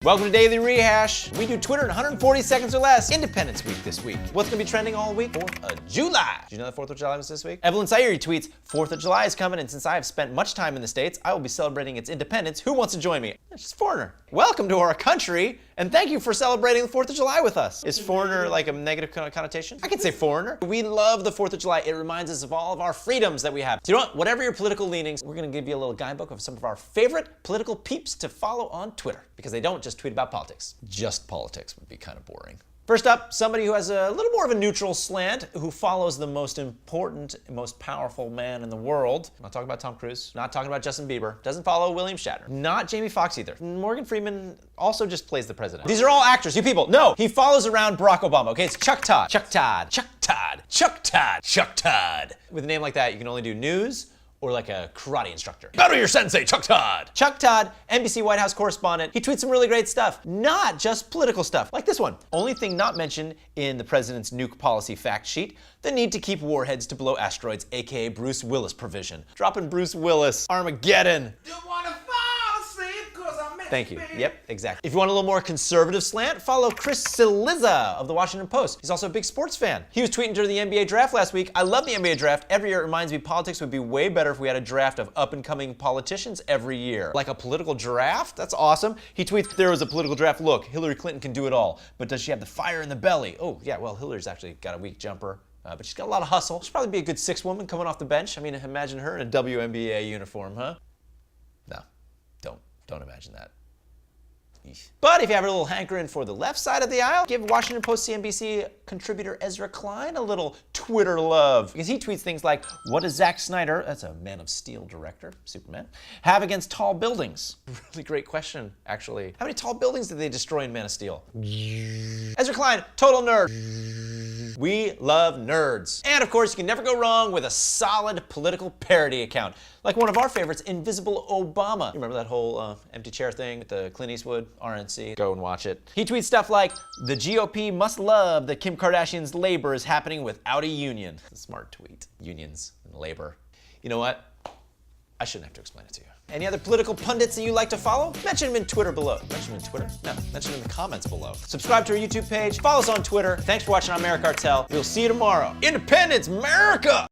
Welcome to Daily Rehash. We do Twitter in 140 seconds or less. Independence Week this week. What's gonna be trending all week? 4th of July. Did you know that 4th of July was this week? Evelyn Sayeri tweets, 4th of July is coming, and since I have spent much time in the States, I will be celebrating its independence. Who wants to join me? She's a foreigner. Welcome to our country, and thank you for celebrating the 4th of July with us. Is foreigner like a negative connotation? I can say foreigner. We love the 4th of July. It reminds us of all of our freedoms that we have. So you know what? Whatever your political leanings, we're gonna give you a little guidebook of some of our favorite political peeps to follow on Twitter, because they don't just tweet about politics. Just politics would be kind of boring. First up, somebody who has a little more of a neutral slant, who follows the most important, most powerful man in the world. I'm not talking about Tom Cruise, not talking about Justin Bieber, doesn't follow William Shatner, not Jamie Foxx either. Morgan Freeman also just plays the president. These are all actors, you people. No, he follows around Barack Obama, okay? It's Chuck Todd. Chuck Todd. Chuck Todd. Chuck Todd. Chuck Todd. With a name like that, you can only do news or like a karate instructor. Battle your sensei, Chuck Todd. Chuck Todd, NBC White House correspondent. He tweets some really great stuff, not just political stuff, like this one. Only thing not mentioned in the president's nuke policy fact sheet, the need to keep warheads to below asteroids, AKA Bruce Willis provision. Dropping Bruce Willis, Armageddon. Thank you. Yep, exactly. If you want a little more conservative slant, follow Chris Cillizza of the Washington Post. He's also a big sports fan. He was tweeting during the NBA draft last week. I love the NBA draft. Every year it reminds me politics would be way better if we had a draft of up-and-coming politicians every year. Like a political draft? That's awesome. He tweets, if there was a political draft, look, Hillary Clinton can do it all, but does she have the fire in the belly? Oh, yeah, well, Hillary's actually got a weak jumper. But she's got a lot of hustle. She'll probably be a good sixth woman coming off the bench. I mean, imagine her in a WNBA uniform, huh? No, don't imagine that. But if you have a little hankering for the left side of the aisle, give Washington Post CNBC contributor Ezra Klein a little Twitter love. Because he tweets things like, what does Zack Snyder, that's a Man of Steel director, Superman, have against tall buildings? Really great question, actually. How many tall buildings did they destroy in Man of Steel? Ezra Klein, total nerd. We love nerds. And of course, you can never go wrong with a solid political parody account. Like one of our favorites, Invisible Obama. You remember that whole empty chair thing with the Clint Eastwood, RNC? Go and watch it. He tweets stuff like, the GOP must love that Kim Kardashian's labor is happening without a union. Smart tweet. Unions and labor. You know what? I shouldn't have to explain it to you. Any other political pundits that you like to follow? Mention them in Twitter below. Mention them in Twitter? No, mention them in the comments below. Subscribe to our YouTube page. Follow us on Twitter. Thanks for watching on America Cartel. We'll see you tomorrow. Independence, America!